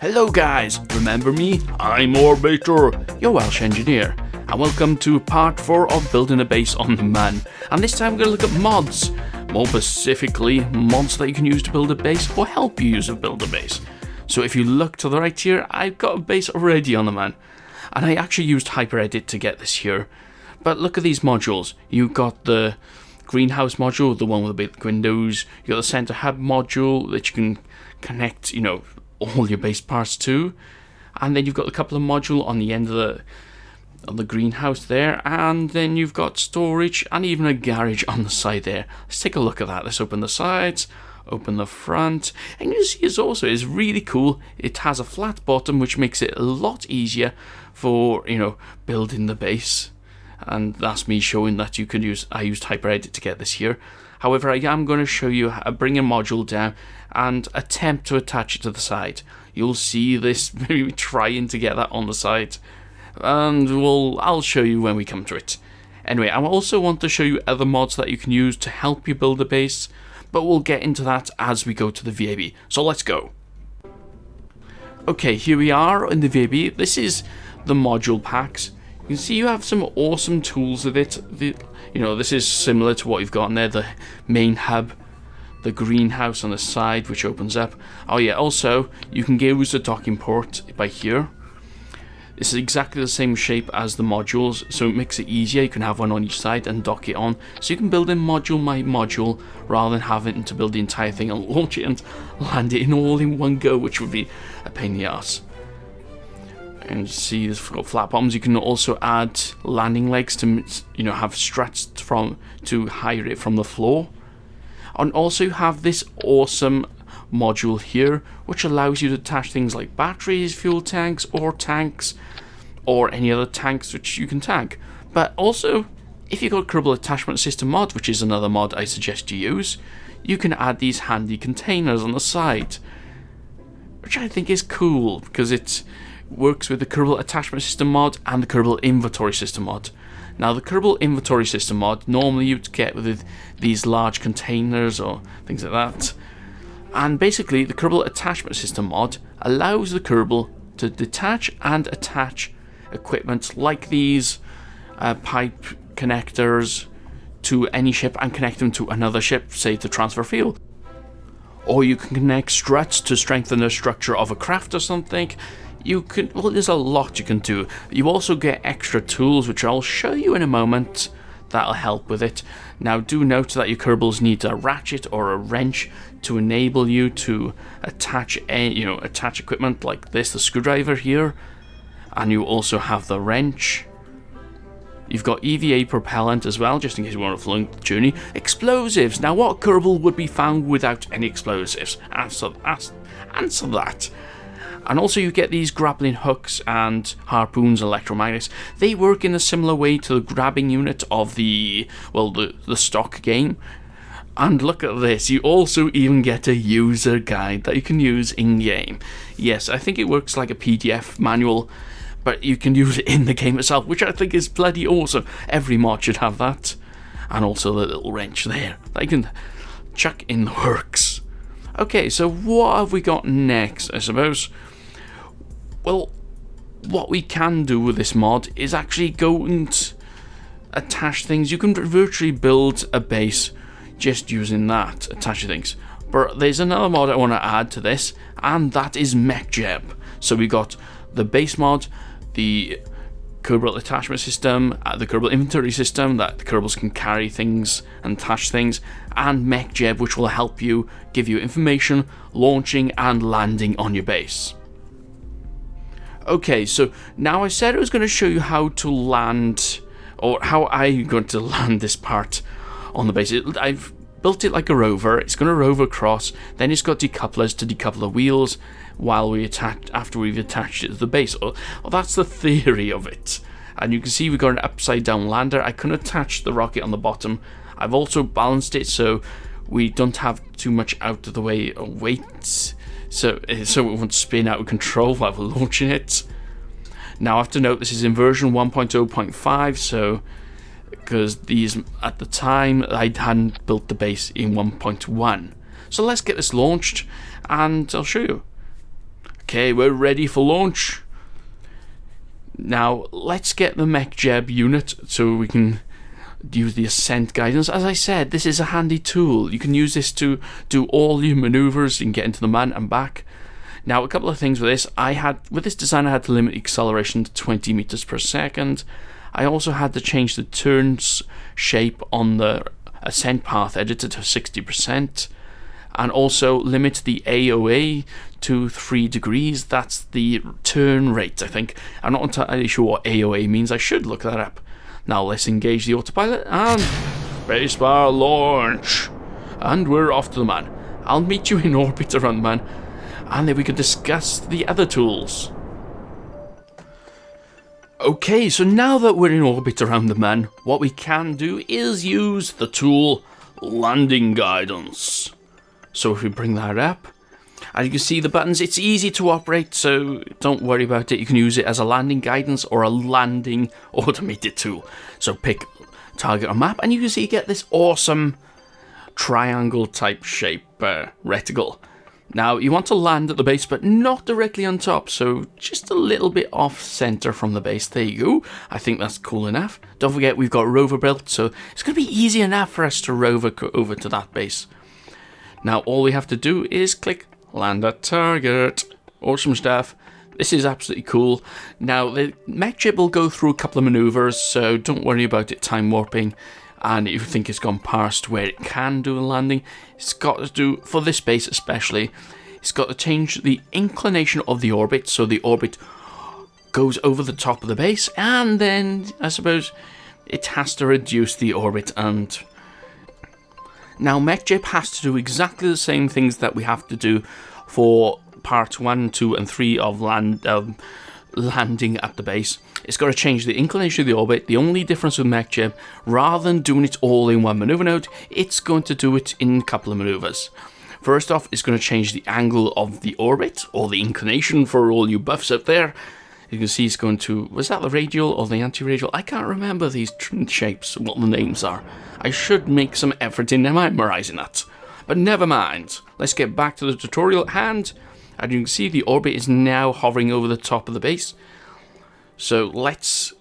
Hello guys, remember me? I'm Orbiter, your Welsh engineer, and welcome to part 4 of building a base on the man. And this time we're going to look at mods, more specifically mods that you can use to build a base or help you use to build a base. So if you look to the right here, I've got a base already on the man, and I actually used HyperEdit to get this here. But look at these modules. You've got the greenhouse module, the one with the big windows. You've got the center hub module that you can connect, all your base parts to, and then you've got a couple of modules on the end of the greenhouse there, and then you've got storage and even a garage on the side there. Let's take a look at that. Let's open the sides, open the front, and you see it's really cool. It has a flat bottom, which makes it a lot easier for building the base, and that's me showing that you can use. I used HyperEdit to get this here. However, I am going to show you how to bring a module down and attempt to attach it to the side. You'll see this maybe trying to get that on the side, and I'll show you when we come to it. Anyway, I also want to show you other mods that you can use to help you build a base, but we'll get into that as we go to the VAB. So let's go. Okay, here we are in the VAB. This is the module packs. You can see you have some awesome tools with it. This is similar to what you've got in there, the main hub, the greenhouse on the side, which opens up. Oh yeah, also, you can use the docking port by here. This is exactly the same shape as the modules, so it makes it easier. You can have one on each side and dock it on. So you can build in module by module, rather than having to build the entire thing and launch it and land it all in one go, which would be a pain in the ass. And you see there's got flat bottoms. You can also add landing legs to have struts to higher it from the floor. And also you have this awesome module here, which allows you to attach things like batteries, fuel tanks, or any other tanks which you can tag. But also, if you've got Kerbal attachment system mod, which is another mod I suggest you use, you can add these handy containers on the side, which I think is cool because it works with the Kerbal attachment system mod and the Kerbal inventory system mod. Now, the Kerbal inventory system mod normally you'd get with these large containers or things like that, and basically the Kerbal attachment system mod allows the Kerbal to detach and attach equipment like these pipe connectors to any ship and connect them to another ship, say to transfer fuel. Or you can connect struts to strengthen the structure of a craft or something. There's a lot you can do. You also get extra tools, which I'll show you in a moment, that'll help with it. Now, do note that your Kerbals need a ratchet or a wrench to enable you to attach equipment like this, the screwdriver here, and you also have the wrench. You've got EVA propellant as well, just in case you want to fly the journey. Explosives. Now, what Kerbal would be found without any explosives? Answer that. And also you get these grappling hooks and harpoons, electromagnets. They work in a similar way to the grabbing unit of the stock game. And look at this, you also even get a user guide that you can use in-game. Yes, I think it works like a PDF manual, but you can use it in the game itself, which I think is bloody awesome. Every mod should have that. And also the little wrench there that you can chuck in the works. Okay, so what have we got next, I suppose? Well, what we can do with this mod is actually go and attach things. You can virtually build a base just using that, attach things. But there's another mod I want to add to this, and that is MechJeb. So we got the base mod, the Kerbal attachment system, the Kerbal inventory system that the Kerbals can carry things and attach things, and MechJeb, which will help you, give you information, launching and landing on your base. Okay, so now I said I was going to show you how to land, or how I'm going to land this part on the base. I've built it like a rover. It's going to rover across, then it's got decouplers to decouple the wheels after we've attached it to the base. Well, that's the theory of it. And you can see we've got an upside down lander. I can attach the rocket on the bottom. I've also balanced it so we don't have too much out of the way of weight. So it won't spin out of control while we're launching it. Now I have to note this is in version 1.0.5, so because these at the time I hadn't built the base in 1.1. So let's get this launched and I'll show you. Okay, we're ready for launch. Now, let's get the MechJeb unit so we can use the ascent guidance. As I said, this is a handy tool. You can use this to do all your maneuvers. You can get into the man and back. Now, a couple of things with this. With this design, I had to limit acceleration to 20 meters per second. I also had to change the turns shape on the ascent path editor to 60%. And also limit the AOA to 3 degrees. That's the turn rate, I think. I'm not entirely sure what AOA means. I should look that up. Now let's engage the autopilot and spacebar launch. And we're off to the man. I'll meet you in orbit around the man, and then we can discuss the other tools. Okay, so now that we're in orbit around the man, what we can do is use the tool landing guidance. So if we bring that up, as you can see the buttons, it's easy to operate, so don't worry about it. You can use it as a landing guidance or a landing automated tool. So pick target on map, and you can see you get this awesome triangle type shape reticle. Now you want to land at the base, but not directly on top, so just a little bit off center from the base. There you go. I think that's cool enough. Don't forget we've got rover built, so it's going to be easy enough for us to rover over to that base. Now all we have to do is click land at target. Awesome stuff. This is absolutely cool. Now the MechJeb will go through a couple of maneuvers, so don't worry about it time warping. And if you think it's gone past where it can do a landing, it's got to do, for this base especially, it's got to change the inclination of the orbit, so the orbit goes over the top of the base, and then I suppose it has to reduce the orbit. And now MechJeb has to do exactly the same things that we have to do for parts 1, 2 and 3 of landing at the base. It's got to change the inclination of the orbit. The only difference with MechJeb, rather than doing it all in one maneuver node, it's going to do it in a couple of maneuvers. First off, it's going to change the angle of the orbit, or the inclination for all you buffs out there. You can see it's going to, was that the radial or the anti-radial? I can't remember these shapes, what the names are. I should make some effort in memorizing that. But never mind. Let's get back to the tutorial at hand. And you can see the orbit is now hovering over the top of the base. So let's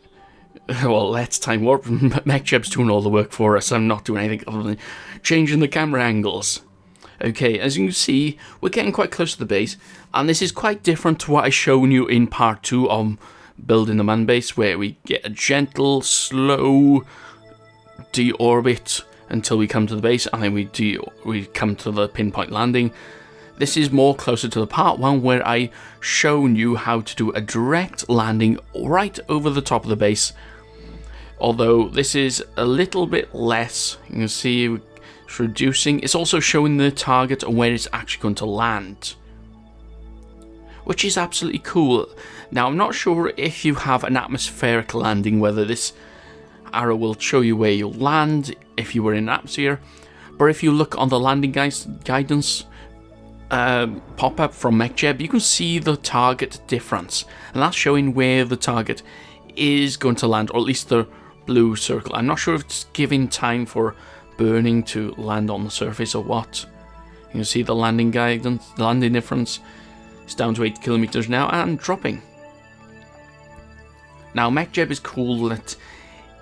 time warp. MechJeb's doing all the work for us. I'm not doing anything other than changing the camera angles. Okay, as you can see, we're getting quite close to the base, and this is quite different to what I shown you in part 2 of building the man base, where we get a gentle, slow deorbit until we come to the base, and then we come to the pinpoint landing. This is more closer to the part 1 where I shown you how to do a direct landing right over the top of the base. Although this is a little bit less, you can see it's reducing. It's also showing the target and where it's actually going to land, which is absolutely cool. Now I'm not sure if you have an atmospheric landing, whether this arrow will show you where you'll land if you were in atmosphere, but if you look on the landing guidance pop-up from MechJeb, you can see the target difference, and that's showing where the target is going to land, or at least the blue circle. I'm not sure if it's giving time for burning to land on the surface or what. You can see the landing guidance, the landing difference. It's down to 8 kilometers now and dropping. Now MechJeb is cool that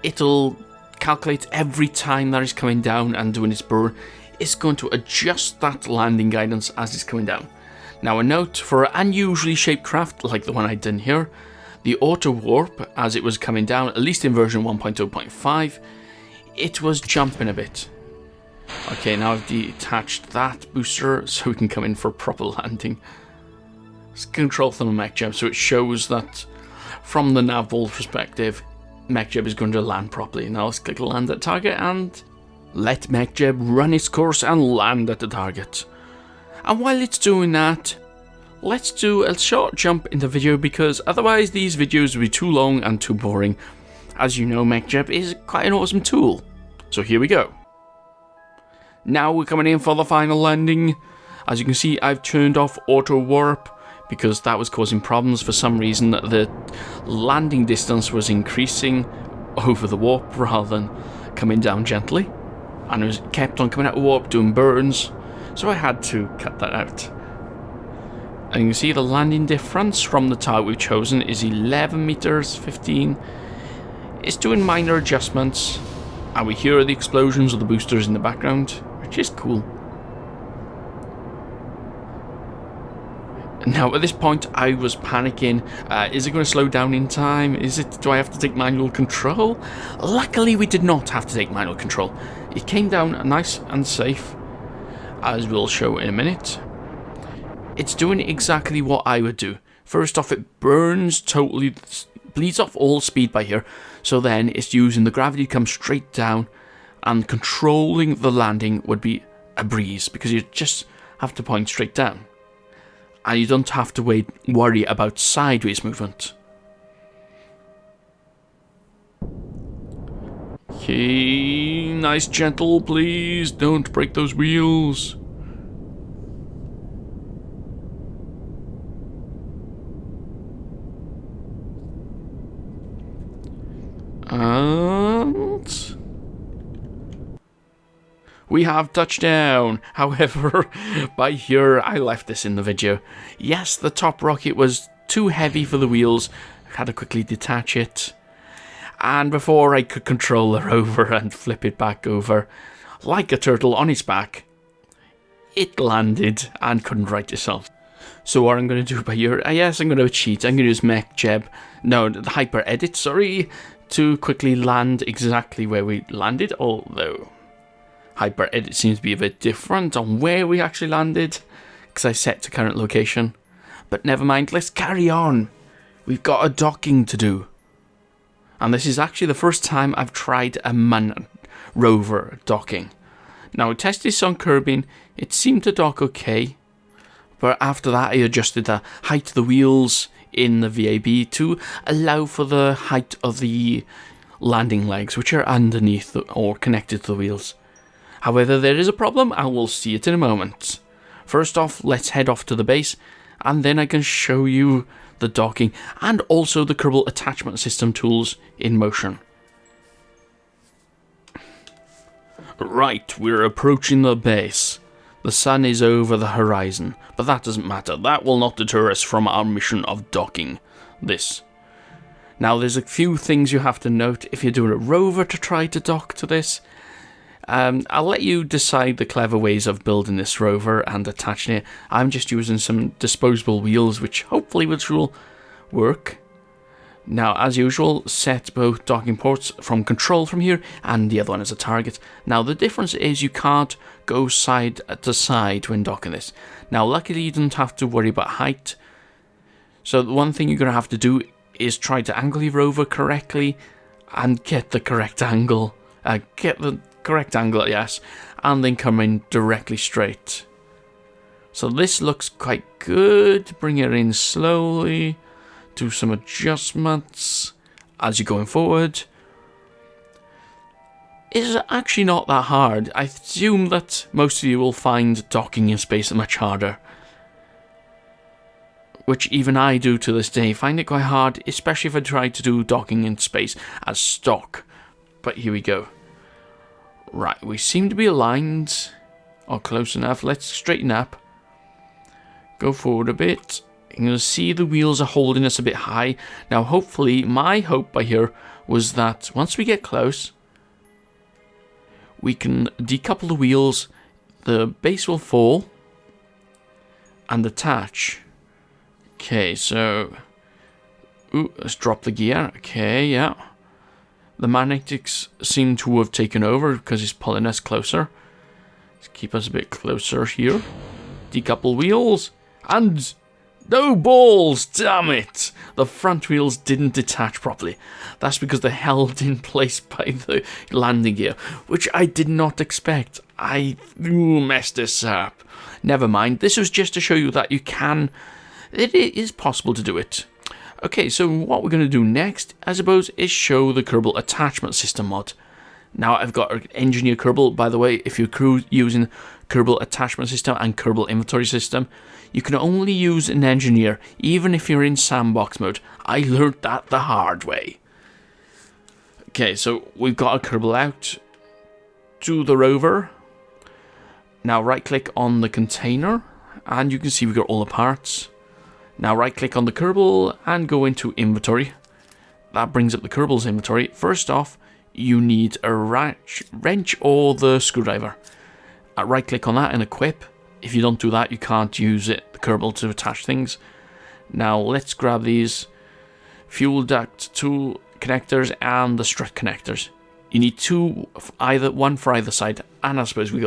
it'll calculate every time that it's coming down and doing its burn. It's going to adjust that landing guidance as it's coming down. Now a note, for an unusually shaped craft like the one I done here, the auto warp as it was coming down, at least in version 1.0.5, it was jumping a bit. Okay, now I've detached that booster so we can come in for proper landing. It's control from the MechJeb, so it shows that from the nav vault perspective, MechJeb is going to land properly. Now let's click land at target and let MechJeb run its course and land at the target. And while it's doing that, let's do a short jump in the video, because otherwise these videos will be too long and too boring. As you know, MechJeb is quite an awesome tool. So here we go. Now we're coming in for the final landing. As you can see, I've turned off auto warp because that was causing problems. For some reason, the landing distance was increasing over the warp rather than coming down gently, and it was kept on coming out of warp doing burns, so I had to cut that out. And you can see the landing difference from the target we've chosen is 11 meters, 15. It's doing minor adjustments, and we hear the explosions of the boosters in the background, which is cool. Now at this point I was panicking, is it going to slow down in time? Do I have to take manual control? Luckily we did not have to take manual control. It came down nice and safe, as we'll show in a minute. It's doing exactly what I would do. First off, it bleeds off all speed by here, so then it's using the gravity to come straight down, and controlling the landing would be a breeze, because you just have to point straight down. And you don't have to worry about sideways movement. Okay, nice gentle, please. Don't break those wheels. And we have touchdown. However, by here, I left this in the video. Yes, the top rocket was too heavy for the wheels. I had to quickly detach it. And before I could control the rover and flip it back over, like a turtle on its back, it landed and couldn't right itself. So what I'm going to do by here, yes, I'm going to cheat. I'm going to use MechJeb, no, the hyper edit, sorry, to quickly land exactly where we landed, although hyper edit seems to be a bit different on where we actually landed, because I set to current location. But never mind, let's carry on. We've got a docking to do. And this is actually the first time I've tried a manned rover docking. Now I tested this on Kerbal, it seemed to dock okay, but after that I adjusted the height of the wheels in the VAB to allow for the height of the landing legs, which are underneath or connected to the wheels. However, there is a problem, and we'll see it in a moment. First off, let's head off to the base, and then I can show you the docking and also the Kerbal attachment system tools in motion. Right, we're approaching the base. The sun is over the horizon, but that doesn't matter. That will not deter us from our mission of docking this. Now, there's a few things you have to note if you're doing a rover to try to dock to this. I'll let you decide the clever ways of building this rover and attaching it. I'm just using some disposable wheels, which hopefully will work. Now, as usual, set both docking ports from control from here and the other one as a target. Now, the difference is you can't go side to side when docking this. Now, luckily, you don't have to worry about height. So, the one thing you're going to have to do is try to angle your rover correctly and get the correct angle. Yes, and then come in directly straight. So this looks quite good. Bring it in slowly. Do some adjustments as you're going forward. It's actually not that hard. I assume that most of you will find docking in space much harder, which even I do to this day. Find it quite hard, especially if I try to do docking in space as stock. But here we go. Right, we seem to be aligned, or close enough. Let's straighten up. Go forward a bit. You're going to see the wheels are holding us a bit high. Now, hopefully, my hope by here was that once we get close, we can decouple the wheels, the base will fall, and attach. Okay, so... Ooh, let's drop the gear. Okay, yeah. The magnetics seem to have taken over because it's pulling us closer. Let's keep us a bit closer here. Decouple wheels. And no balls, damn it! The front wheels didn't detach properly. That's because they're held in place by the landing gear, which I did not expect. I messed this up. Never mind. This was just to show you that you can... It is possible to do it. Okay, so what we're going to do next, I suppose, is show the Kerbal attachment system mod. Now, I've got Engineer Kerbal. By the way, if you're using Kerbal attachment system and Kerbal inventory system, you can only use an engineer, even if you're in sandbox mode. I learned that the hard way. Okay, so we've got a Kerbal out to the rover. Now, right-click on the container, and you can see we've got all the parts. Now right click on the Kerbal and go into inventory. That brings up the Kerbal's inventory. First off, you need a wrench or the screwdriver. Right click on that and equip. If you don't do that, you can't use the Kerbal to attach things. Now let's grab these fuel duct tool connectors and the strut connectors. You need one for either side, and I suppose we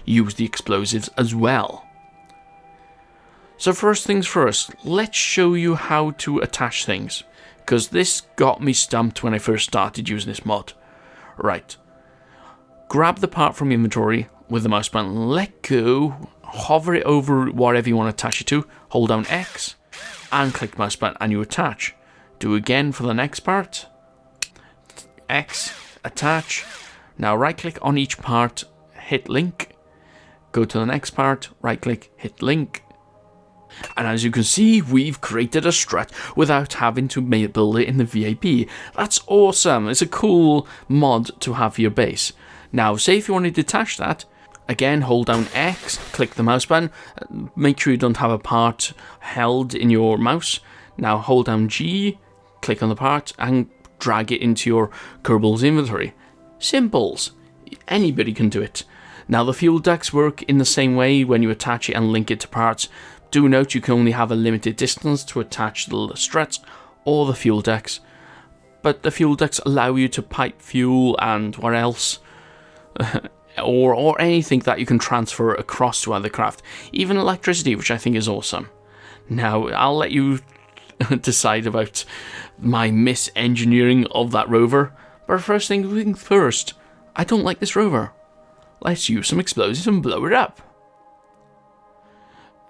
use the explosives as well. So first things first, let's show you how to attach things, because this got me stumped when I first started using this mod. Right, grab the part from inventory with the mouse button, let go, hover it over whatever you want to attach it to, hold down X, and click mouse button and you attach. Do again for the next part, X, attach. Now right click on each part, hit link, go to the next part, right click, hit link. And as you can see, we've created a strut without having to build it in the VAB. That's awesome. It's a cool mod to have for your base. Now, say if you want to detach that, again, hold down X, click the mouse button, make sure you don't have a part held in your mouse. Now hold down G, click on the part, and drag it into your Kerbal's inventory. Simples. Anybody can do it. Now the fuel ducts work in the same way when you attach it and link it to parts. Do note you can only have a limited distance to attach the struts or the fuel ducts, but the fuel ducts allow you to pipe fuel and what else, or anything that you can transfer across to other craft, even electricity, which I think is awesome. Now I'll let you decide about my misengineering of that rover, but first thing first, I don't like this rover. Let's use some explosives and blow it up.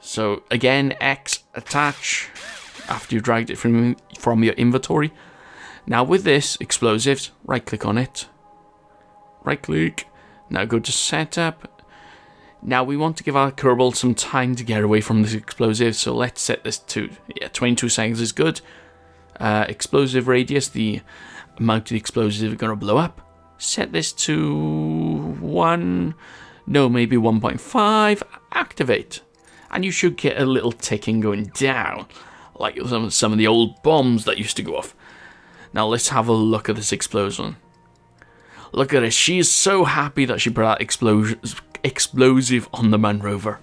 So again, X, attach, after you've dragged it from your inventory. Now with this, explosives, right click on it. Right click. Now go to setup. Now we want to give our Kerbal some time to get away from this explosive, so let's set this to, 22 seconds is good. Explosive radius, the amount of the explosive we're going to blow up. Set this to maybe 1.5, activate. And you should get a little ticking going down, like some of the old bombs that used to go off. Now let's have a look at this explosion. Look at this, she is so happy that she put that explosive on the man rover.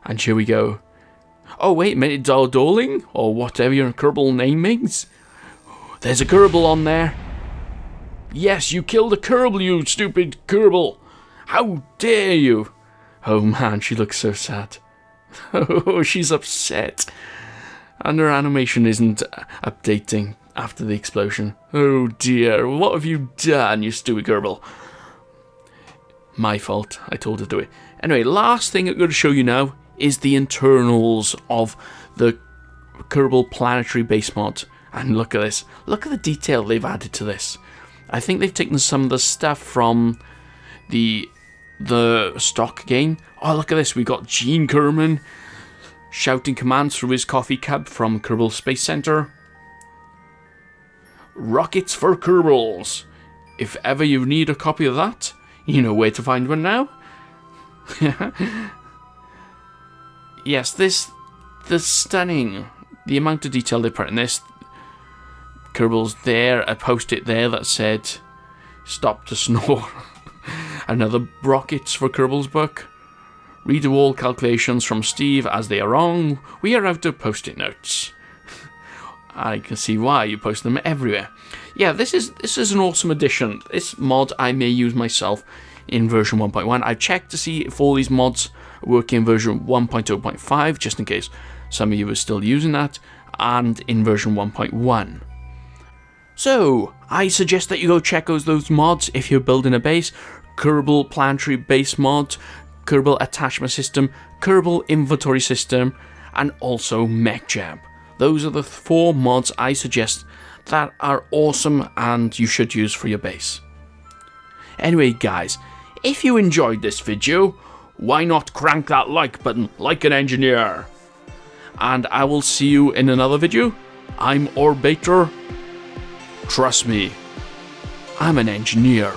And here we go. Oh wait a minute, darling, or whatever your Kerbal name means. There's a Kerbal on there. Yes, you killed a Kerbal, you stupid Kerbal. How dare you? Oh man, she looks so sad. Oh, she's upset. And her animation isn't updating after the explosion. Oh dear, what have you done, you stupid Kerbal? My fault, I told her to do it. Anyway, last thing I'm going to show you now is the internals of the Kerbal Planetary Base mod. And look at this. Look at the detail they've added to this. I think they've taken some of the stuff from the stock game. Oh, look at this. We got Gene Kerman shouting commands through his coffee cup from Kerbal Space Center. Rockets for Kerbals. If ever you need a copy of that, you know where to find one now. Yes, the stunning, the amount of detail they put in this. Kerbal's there, a post-it there that said, "Stop to snore." Another rockets for Kerbal's book. Read all calculations from Steve as they are wrong. We are out of post-it notes. I can see why you post them everywhere. Yeah, this is an awesome addition. This mod I may use myself in version 1.1. I checked to see if all these mods work in version 1.0.5, just in case some of you are still using that, and in version 1.1. So, I suggest that you go check out those mods if you're building a base. Kerbal Planetary Base mod, Kerbal Attachment System, Kerbal Inventory System, and also MechJeb. Those are the 4 mods I suggest that are awesome and you should use for your base. Anyway guys, if you enjoyed this video, why not crank that like button like an engineer? And I will see you in another video. I'm Orbator. Trust me, I'm an engineer.